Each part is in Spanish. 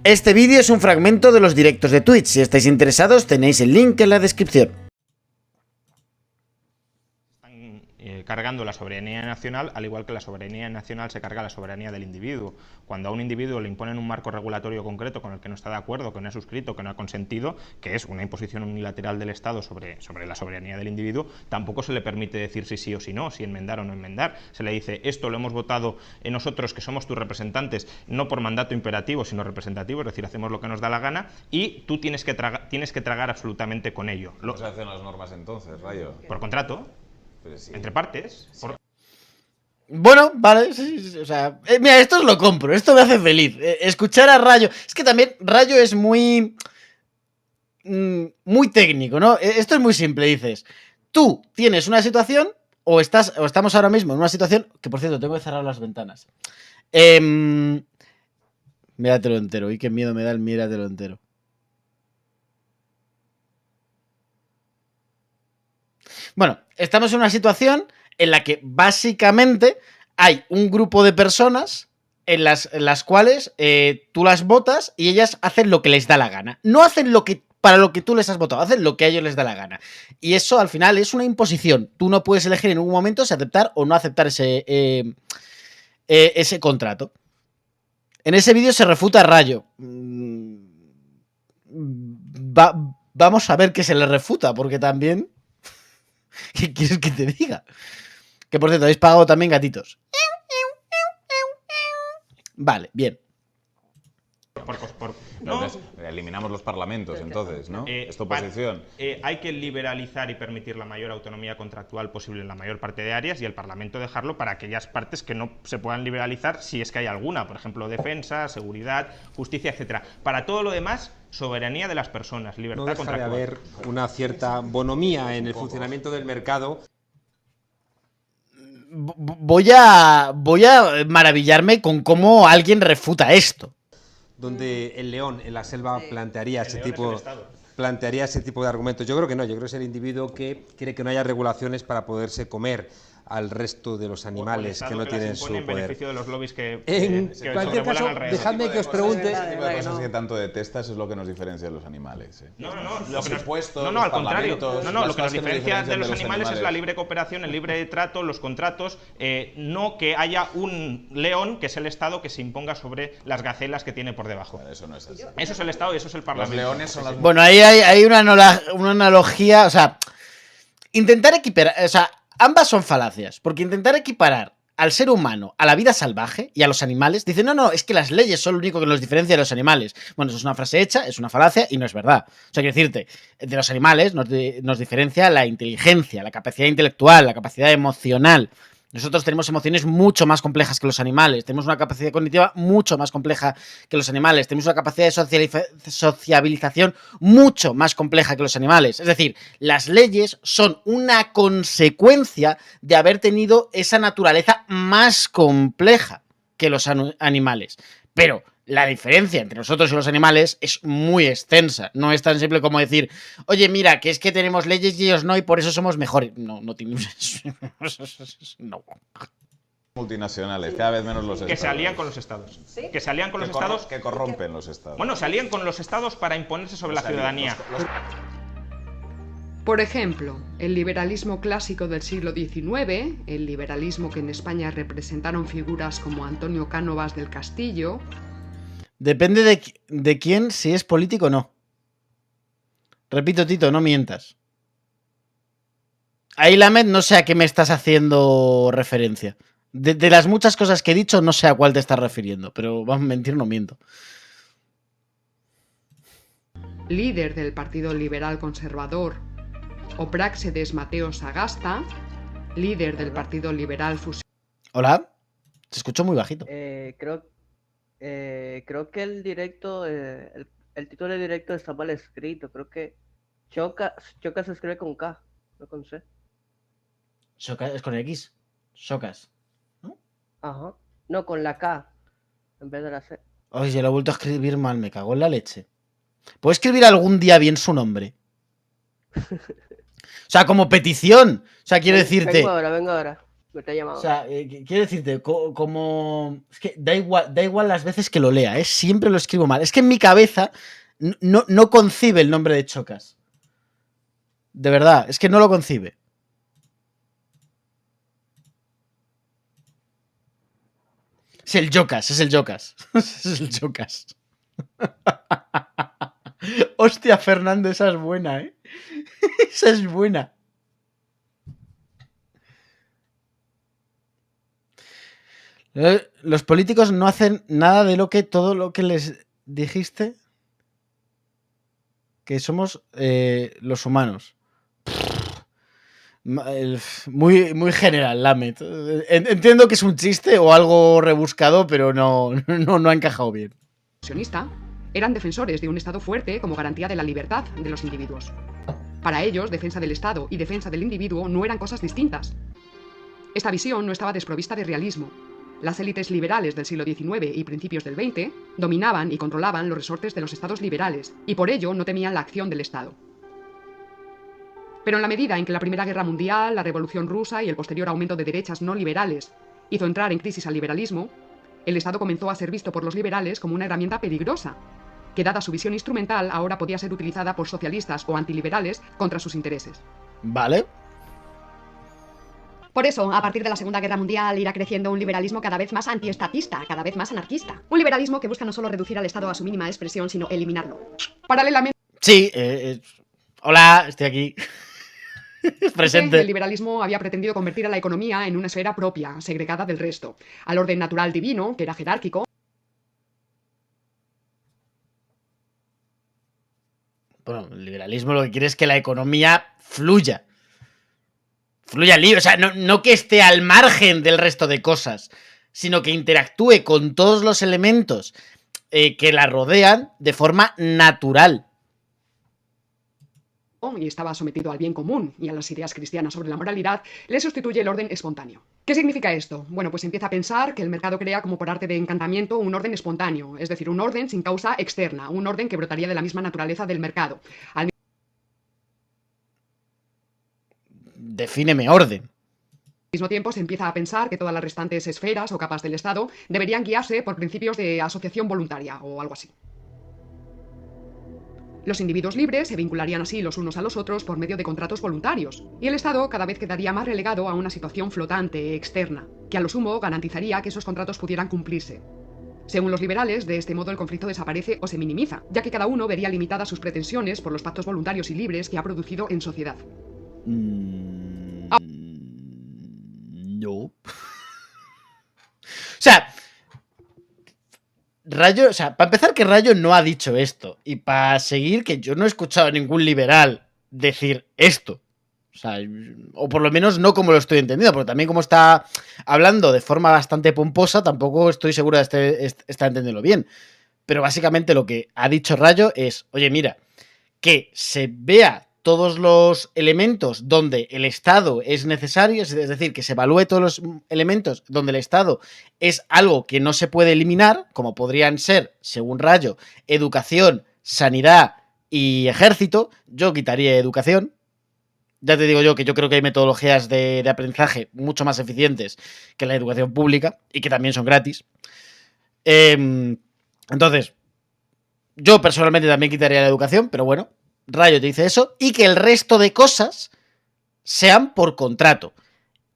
Este vídeo es un fragmento de los directos de Twitch. Si estáis interesados, tenéis el link en la descripción. Cargando la soberanía nacional, al igual que la soberanía nacional se carga la soberanía del individuo. Cuando a un individuo le imponen un marco regulatorio concreto con el que no está de acuerdo, que no ha suscrito, que no ha consentido, que es una imposición unilateral del Estado sobre la soberanía del individuo, tampoco se le permite decir si sí o si no, si enmendar o no enmendar. Se le dice, esto lo hemos votado nosotros, que somos tus representantes, no por mandato imperativo, sino representativo, es decir, hacemos lo que nos da la gana, y tú tienes que tragar absolutamente con ello. ¿Cómo se hacen las normas entonces, Rayo? Por contrato. Sí. Entre partes. Bueno, vale, sí, o sea, mira, esto os lo compro, esto me hace feliz. Escuchar a Rayo, es que también Rayo es muy técnico, ¿no? Esto es muy simple, dices, tú tienes una situación o estamos ahora mismo en una situación que, por cierto, tengo que cerrar las ventanas. Míratelo entero, y qué miedo me da el míratelo entero. Bueno, estamos en una situación en la que básicamente hay un grupo de personas en las cuales tú las votas y ellas hacen lo que les da la gana. No hacen para lo que tú les has votado, hacen lo que a ellos les da la gana. Y eso al final es una imposición. Tú no puedes elegir en ningún momento si aceptar o no aceptar ese contrato. En ese vídeo se refuta a Rayo. Vamos a ver qué se le refuta, porque también... ¿Qué quieres que te diga? Que por cierto, habéis pagado también gatitos. Vale, bien. Entonces, eliminamos los parlamentos, entonces, ¿no? ¿Es tu oposición? Hay que liberalizar y permitir la mayor autonomía contractual posible en la mayor parte de áreas y el Parlamento dejarlo para aquellas partes que no se puedan liberalizar, si es que hay alguna, por ejemplo, defensa, seguridad, justicia, etcétera. Para todo lo demás, soberanía de las personas, libertad contractual. No deja de haber una cierta bonomía en el funcionamiento del mercado. Voy a maravillarme con cómo alguien refuta esto. Donde el león en la selva plantearía ese tipo de argumentos. Yo creo que no, yo creo que es el individuo que quiere que no haya regulaciones para poderse comer al resto de los animales que no tienen su poder. En beneficio de los lobbies en cualquier caso, dejadme que os pregunte... Ese tipo de cosas que tanto detestas es lo que nos diferencia de los animales. No, al contrario. Lo que nos diferencia de los animales es la libre cooperación, el libre trato, los contratos, no que haya un león, que es el Estado, que se imponga sobre las gacelas que tiene por debajo. Eso no es así. Eso es el Estado y eso es el Parlamento. Los leones son las... Bueno, ahí hay una analogía, o sea, intentar equiparar, o sea, ambas son falacias, porque intentar equiparar al ser humano a la vida salvaje y a los animales, dicen, no, es que las leyes son lo único que nos diferencia de los animales. Bueno, eso es una frase hecha, es una falacia y no es verdad. O sea, quiero decirte, de los animales nos diferencia la inteligencia, la capacidad intelectual, la capacidad emocional. Nosotros tenemos emociones mucho más complejas que los animales, tenemos una capacidad cognitiva mucho más compleja que los animales, tenemos una capacidad de sociabilización mucho más compleja que los animales. Es decir, las leyes son una consecuencia de haber tenido esa naturaleza más compleja que los animales. Pero la diferencia entre nosotros y los animales es muy extensa. No es tan simple como decir, oye, mira, que es que tenemos leyes y ellos no, y por eso somos mejores. No tenemos eso. No. Multinacionales, cada vez menos los estados. Que se alían con los estados. ¿Sí? Que se alían con los estados. Que corrompen los estados. Bueno, se alían con los estados para imponerse sobre la ciudadanía. Por ejemplo, el liberalismo clásico del siglo XIX, el liberalismo que en España representaron figuras como Antonio Cánovas del Castillo... Depende de quién, si es político o no. Repito, Tito, no mientas. Ahí, Lamed, no sé a qué me estás haciendo referencia. De las muchas cosas que he dicho, no sé a cuál te estás refiriendo, pero vamos a mentir, no miento. Líder del Partido Liberal Conservador, o Práxedes Mateo Sagasta, líder del Partido Liberal Fusión. Hola, se escuchó muy bajito. Creo que el directo, el título del directo está mal escrito. Creo que Choca se escribe con K, no con C. Chocas es con X. Chocas. ¿No? Ajá. No, con la K en vez de la C. Oye, lo he vuelto a escribir mal, me cago en la leche. ¿Puedo escribir algún día bien su nombre? O sea, como petición. O sea, quiero decirte... Vengo ahora. te ha llamado. O sea, quiero decirte, como... Es que da igual las veces que lo lea, ¿eh? Siempre lo escribo mal. Es que en mi cabeza no concibe el nombre de Chocas. De verdad, es que no lo concibe. Es el Jocas, es el Jocas. Es el Jocas. Hostia, Fernando, esa es buena, ¿eh? Esa es buena. Los políticos no hacen nada de todo lo que les dijiste que somos los humanos. Muy general, Lamet. Entiendo que es un chiste o algo rebuscado, pero no ha encajado bien. Eran defensores de un Estado fuerte como garantía de la libertad de los individuos. Para ellos, defensa del Estado y defensa del individuo no eran cosas distintas. Esta visión no estaba desprovista de realismo. Las élites liberales del siglo XIX y principios del XX dominaban y controlaban los resortes de los estados liberales, y por ello no temían la acción del Estado. Pero en la medida en que la Primera Guerra Mundial, la Revolución Rusa y el posterior aumento de derechas no liberales hizo entrar en crisis al liberalismo, el Estado comenzó a ser visto por los liberales como una herramienta peligrosa, que dada su visión instrumental ahora podía ser utilizada por socialistas o antiliberales contra sus intereses. Vale. Por eso, a partir de la Segunda Guerra Mundial, irá creciendo un liberalismo cada vez más antiestatista, cada vez más anarquista. Un liberalismo que busca no solo reducir al Estado a su mínima expresión, sino eliminarlo. Paralelamente, Sí, hola, estoy aquí. Presente. el liberalismo había pretendido convertir a la economía en una esfera propia, segregada del resto, al orden natural divino, que era jerárquico. Bueno, el liberalismo lo que quiere es que la economía fluya. Fluya libre, o sea, no que esté al margen del resto de cosas, sino que interactúe con todos los elementos que la rodean de forma natural. Y estaba sometido al bien común y a las ideas cristianas sobre la moralidad, le sustituye el orden espontáneo. ¿Qué significa esto? Bueno, pues empieza a pensar que el mercado crea como por arte de encantamiento un orden espontáneo, es decir, un orden sin causa externa, un orden que brotaría de la misma naturaleza del mercado. Defíneme orden. Al mismo tiempo se empieza a pensar que todas las restantes esferas o capas del Estado deberían guiarse por principios de asociación voluntaria o algo así. Los individuos libres se vincularían así los unos a los otros por medio de contratos voluntarios, y el Estado cada vez quedaría más relegado a una situación flotante, externa, que a lo sumo garantizaría que esos contratos pudieran cumplirse. Según los liberales, de este modo el conflicto desaparece o se minimiza, ya que cada uno vería limitadas sus pretensiones por los pactos voluntarios y libres que ha producido en sociedad. No. O sea, Rayo, o sea, para empezar que Rayo no ha dicho esto. Y para seguir que yo no he escuchado a ningún liberal decir esto. O sea, o por lo menos no como lo estoy entendiendo, porque también como está hablando de forma bastante pomposa, tampoco estoy seguro de estar entendiendo bien. Pero básicamente lo que ha dicho Rayo es, oye, mira, que se vea todos los elementos donde el Estado es necesario, es decir, que se evalúe todos los elementos donde el Estado es algo que no se puede eliminar, como podrían ser, según Rayo, educación, sanidad y ejército. Yo quitaría educación. Ya te digo yo que yo creo que hay metodologías de aprendizaje mucho más eficientes que la educación pública y que también son gratis. Entonces, yo personalmente también quitaría la educación, pero bueno, Rayo te dice eso, y que el resto de cosas sean por contrato.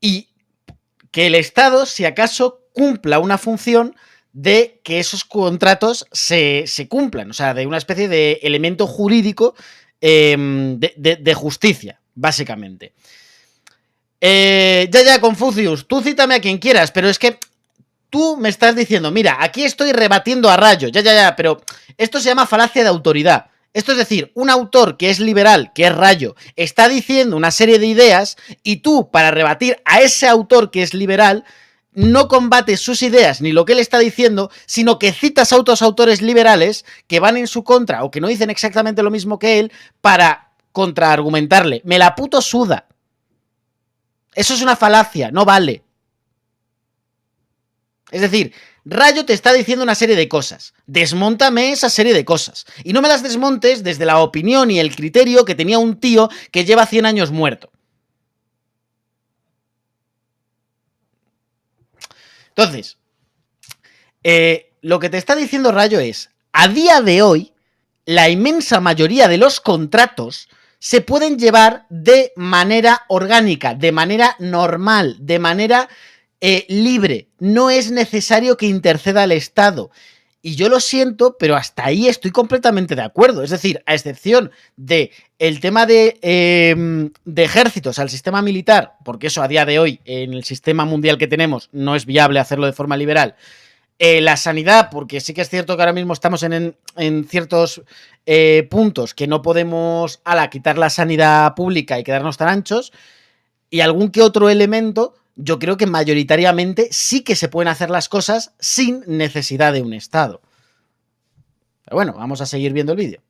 Y que el Estado, si acaso, cumpla una función de que esos contratos se cumplan. O sea, de una especie de elemento jurídico de justicia, básicamente. Ya, Confucius, tú cítame a quien quieras, pero es que tú me estás diciendo, mira, aquí estoy rebatiendo a Rayo, ya, pero esto se llama falacia de autoridad. Esto es decir, un autor que es liberal, que es Rayo, está diciendo una serie de ideas y tú, para rebatir a ese autor que es liberal, no combates sus ideas ni lo que él está diciendo, sino que citas a otros autores liberales que van en su contra o que no dicen exactamente lo mismo que él para contraargumentarle. Me la puto suda. Eso es una falacia, no vale. Es decir, Rayo te está diciendo una serie de cosas. Desmóntame esa serie de cosas. Y no me las desmontes desde la opinión y el criterio que tenía un tío que lleva 100 años muerto. Entonces, lo que te está diciendo Rayo es, a día de hoy, la inmensa mayoría de los contratos se pueden llevar de manera orgánica, de manera normal, de manera libre. No es necesario que interceda el Estado. Y yo lo siento, pero hasta ahí estoy completamente de acuerdo. Es decir, a excepción de el tema de ejércitos al sistema militar, porque eso a día de hoy, en el sistema mundial que tenemos, no es viable hacerlo de forma liberal. La sanidad, porque sí que es cierto que ahora mismo estamos en ciertos puntos que no podemos quitar la sanidad pública y quedarnos tan anchos. Y algún que otro elemento, yo creo que mayoritariamente sí que se pueden hacer las cosas sin necesidad de un Estado. Pero bueno, vamos a seguir viendo el vídeo.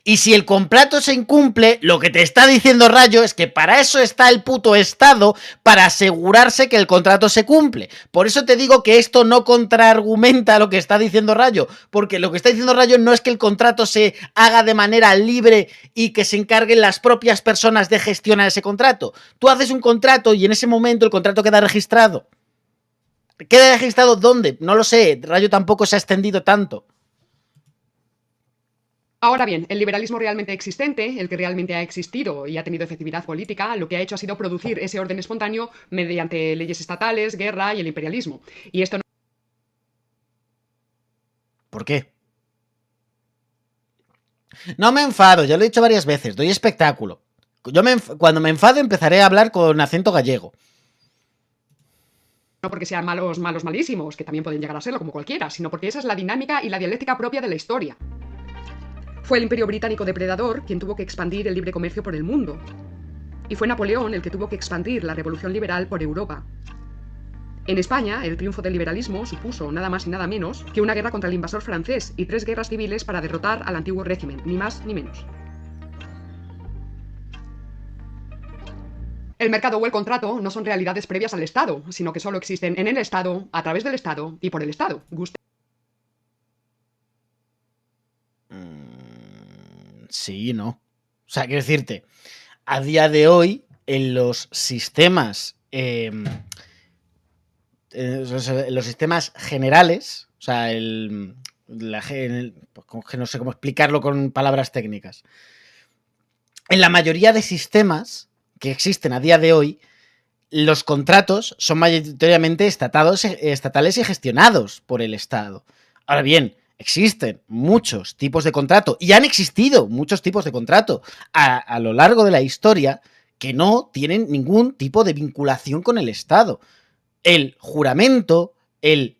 Y si el contrato se incumple, lo que te está diciendo Rayo es que para eso está el puto Estado, para asegurarse que el contrato se cumple. Por eso te digo que esto no contraargumenta lo que está diciendo Rayo, porque lo que está diciendo Rayo no es que el contrato se haga de manera libre y que se encarguen las propias personas de gestionar ese contrato. Tú haces un contrato y en ese momento el contrato queda registrado. ¿Queda registrado dónde? No lo sé, Rayo tampoco se ha extendido tanto. Ahora bien, el liberalismo realmente existente, el que realmente ha existido y ha tenido efectividad política, lo que ha hecho ha sido producir ese orden espontáneo mediante leyes estatales, guerra y el imperialismo. Y esto no... ¿Por qué? No me enfado, ya lo he dicho varias veces, doy espectáculo. Cuando me enfado empezaré a hablar con acento gallego. No porque sean malos malísimos, que también pueden llegar a serlo como cualquiera, sino porque esa es la dinámica y la dialéctica propia de la historia. Fue el Imperio Británico depredador quien tuvo que expandir el libre comercio por el mundo. Y fue Napoleón el que tuvo que expandir la revolución liberal por Europa. En España, el triunfo del liberalismo supuso nada más y nada menos que una guerra contra el invasor francés y 3 guerras civiles para derrotar al antiguo régimen, ni más ni menos. El mercado o el contrato no son realidades previas al Estado, sino que solo existen en el Estado, a través del Estado y por el Estado. Sí y no. O sea, quiero decirte, a día de hoy, en los sistemas generales, o sea, no sé cómo explicarlo con palabras técnicas. En la mayoría de sistemas que existen a día de hoy, los contratos son mayoritariamente estatales y gestionados por el Estado. Ahora bien, existen muchos tipos de contrato y han existido muchos tipos de contrato a lo largo de la historia que no tienen ningún tipo de vinculación con el Estado. El juramento, el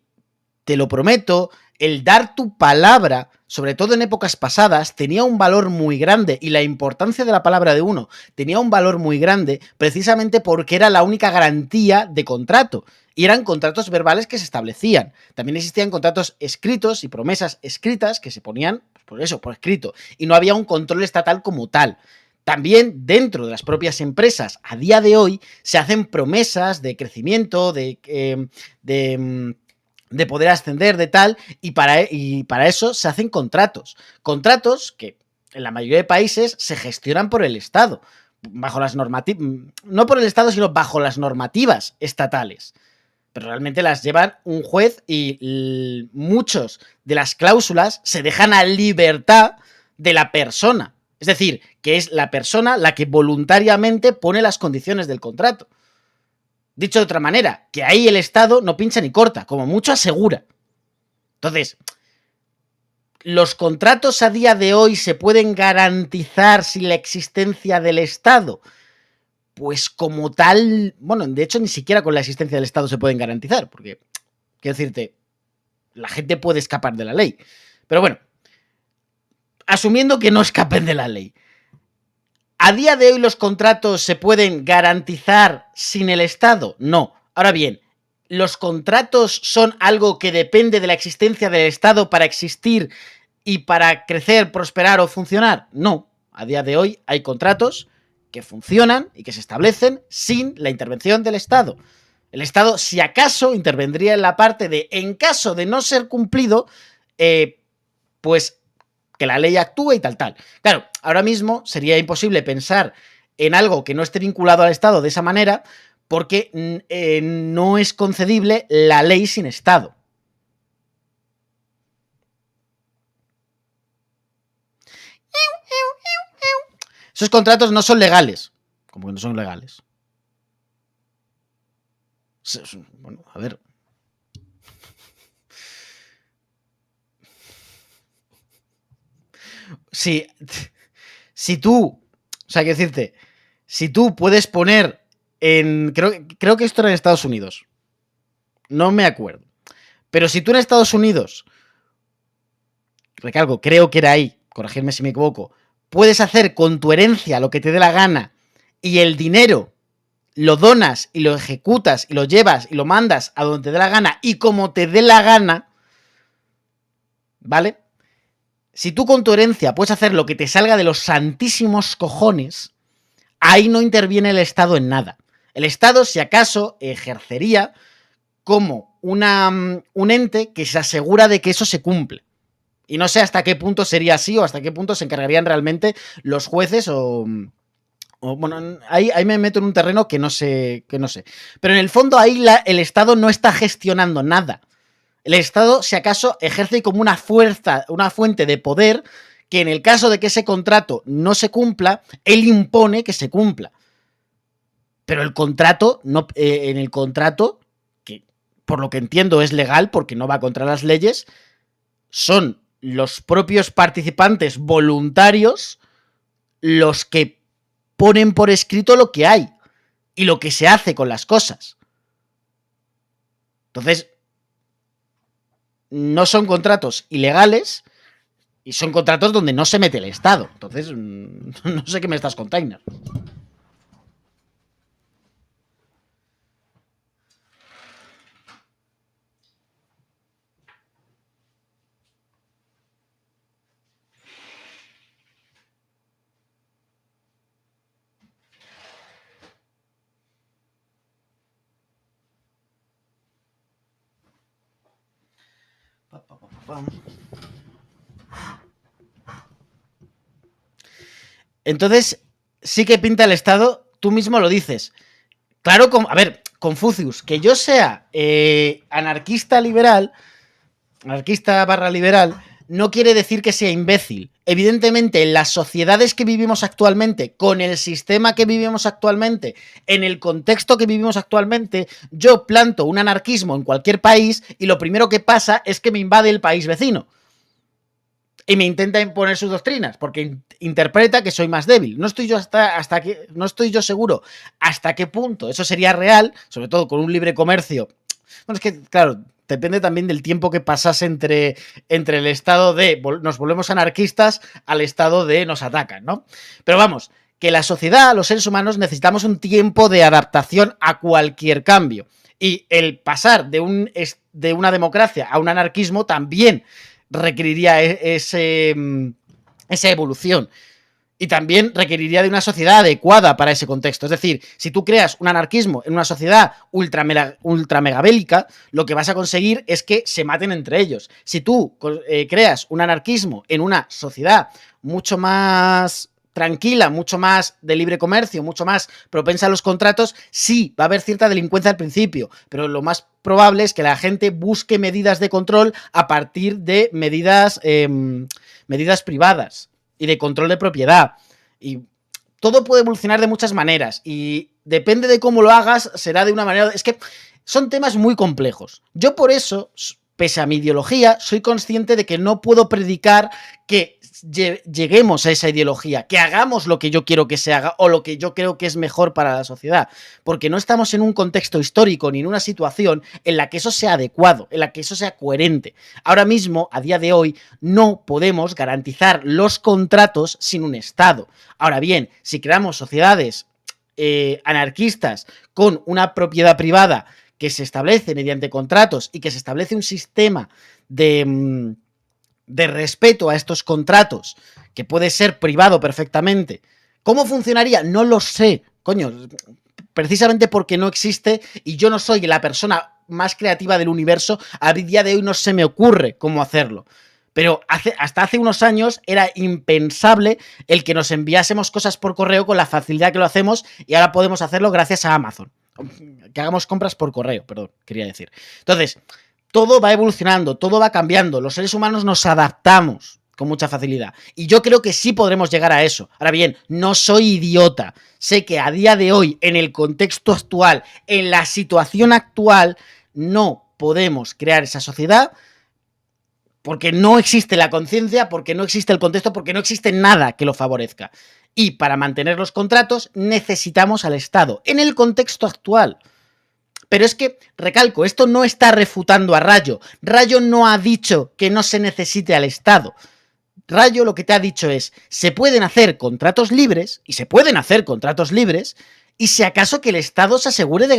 te lo prometo, el dar tu palabra, sobre todo en épocas pasadas, tenía un valor muy grande y la importancia de la palabra de uno tenía un valor muy grande precisamente porque era la única garantía de contrato. Y eran contratos verbales que se establecían. También existían contratos escritos y promesas escritas que se ponían, por eso, por escrito. Y no había un control estatal como tal. También dentro de las propias empresas, a día de hoy, se hacen promesas de crecimiento, de poder ascender, de tal, y para eso se hacen contratos. Contratos que en la mayoría de países se gestionan por el Estado. Bajo las normativas, no por el Estado, sino bajo las normativas estatales. Pero realmente las llevan un juez y muchos de las cláusulas se dejan a libertad de la persona. Es decir, que es la persona la que voluntariamente pone las condiciones del contrato. Dicho de otra manera, que ahí el Estado no pincha ni corta, como mucho asegura. Entonces, ¿los contratos a día de hoy se pueden garantizar sin la existencia del Estado? Pues como tal, bueno, de hecho ni siquiera con la existencia del Estado se pueden garantizar, porque, quiero decirte, la gente puede escapar de la ley. Pero bueno, asumiendo que no escapen de la ley, ¿a día de hoy los contratos se pueden garantizar sin el Estado? No. Ahora bien, ¿los contratos son algo que depende de la existencia del Estado para existir y para crecer, prosperar o funcionar? No. A día de hoy hay contratos que funcionan y que se establecen sin la intervención del Estado. El Estado, si acaso, intervendría en la parte de, en caso de no ser cumplido, pues que la ley actúe y tal. Claro, ahora mismo sería imposible pensar en algo que no esté vinculado al Estado de esa manera, porque no es concedible la ley sin Estado. Esos contratos no son legales. Como que no son legales. Bueno, a ver. Si tú, o sea, quiero decirte, si tú puedes poner en, creo que esto era en Estados Unidos, no me acuerdo, pero si tú en Estados Unidos, recalco, creo que era ahí, corregirme si me equivoco, puedes hacer con tu herencia lo que te dé la gana y el dinero lo donas y lo ejecutas y lo llevas y lo mandas a donde te dé la gana y como te dé la gana, ¿vale? Si tú con tu herencia puedes hacer lo que te salga de los santísimos cojones, ahí no interviene el Estado en nada. El Estado, si acaso, ejercería como un ente que se asegura de que eso se cumple. Y no sé hasta qué punto sería así o hasta qué punto se encargarían realmente los jueces o bueno, ahí me meto en un terreno que no sé. Pero en el fondo ahí el Estado no está gestionando nada. El Estado, si acaso, ejerce como una fuerza, una fuente de poder que en el caso de que ese contrato no se cumpla, él impone que se cumpla. Pero el contrato, no, en el contrato, que por lo que entiendo es legal porque no va contra las leyes, son los propios participantes voluntarios los que ponen por escrito lo que hay y lo que se hace con las cosas. Entonces, no son contratos ilegales y son contratos donde no se mete el Estado. Entonces, no sé qué me estás contando. Entonces, sí que pinta el Estado, tú mismo lo dices. Claro, a ver, Confucius, que yo sea anarquista liberal, anarquista / liberal, no quiere decir que sea imbécil. Evidentemente, en las sociedades que vivimos actualmente, con el sistema que vivimos actualmente, en el contexto que vivimos actualmente, yo planto un anarquismo en cualquier país y lo primero que pasa es que me invade el país vecino. Y me intenta imponer sus doctrinas, porque interpreta que soy más débil. No estoy yo seguro hasta qué punto eso sería real, sobre todo con un libre comercio. Bueno, es que, claro, depende también del tiempo que pasase entre el estado de nos volvemos anarquistas al estado de nos atacan, ¿no? Pero vamos, que la sociedad, los seres humanos, necesitamos un tiempo de adaptación a cualquier cambio. Y el pasar de una democracia a un anarquismo también requeriría esa evolución. Y también requeriría de una sociedad adecuada para ese contexto. Es decir, si tú creas un anarquismo en una sociedad ultra megabélica, lo que vas a conseguir es que se maten entre ellos. Si tú creas un anarquismo en una sociedad mucho más tranquila, mucho más de libre comercio, mucho más propensa a los contratos, sí, va a haber cierta delincuencia al principio, pero lo más probable es que la gente busque medidas de control a partir de medidas privadas y de control de propiedad. Y todo puede evolucionar de muchas maneras y depende de cómo lo hagas, será de una manera... Es que son temas muy complejos. Yo por eso, pese a mi ideología, soy consciente de que no puedo predicar que lleguemos a esa ideología, que hagamos lo que yo quiero que se haga o lo que yo creo que es mejor para la sociedad, porque no estamos en un contexto histórico ni en una situación en la que eso sea adecuado, en la que eso sea coherente. Ahora mismo, a día de hoy, no podemos garantizar los contratos sin un Estado. Ahora bien, si creamos sociedades anarquistas con una propiedad privada que se establece mediante contratos y que se establece un sistema de respeto a estos contratos, que puede ser privado perfectamente. ¿Cómo funcionaría? No lo sé. Coño, precisamente porque no existe y yo no soy la persona más creativa del universo, a día de hoy no se me ocurre cómo hacerlo. Pero hasta hace unos años era impensable el que nos enviásemos cosas por correo con la facilidad que lo hacemos y ahora podemos hacerlo gracias a Amazon. Que hagamos compras por correo, perdón, quería decir. Entonces, todo va evolucionando, todo va cambiando. Los seres humanos nos adaptamos con mucha facilidad. Y yo creo que sí podremos llegar a eso. Ahora bien, no soy idiota. Sé que a día de hoy, en el contexto actual, en la situación actual, no podemos crear esa sociedad porque no existe la conciencia, porque no existe el contexto, porque no existe nada que lo favorezca. Y para mantener los contratos necesitamos al Estado, en el contexto actual. Pero es que, recalco, esto no está refutando a Rayo. Rayo no ha dicho que no se necesite al Estado. Rayo lo que te ha dicho es, se pueden hacer contratos libres, y se pueden hacer contratos libres, y si acaso que el Estado se asegure de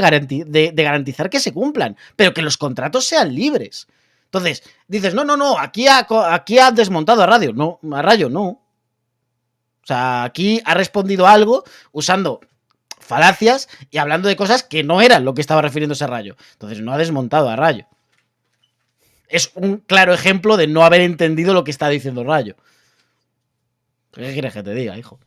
garantizar que se cumplan, pero que los contratos sean libres. Entonces, dices, no, aquí ha desmontado a Rayo, no. O sea, aquí ha respondido a algo usando falacias y hablando de cosas que no eran lo que estaba refiriéndose a Rayo. Entonces, no ha desmontado a Rayo. Es un claro ejemplo de no haber entendido lo que está diciendo Rayo. ¿Qué quieres que te diga, hijo?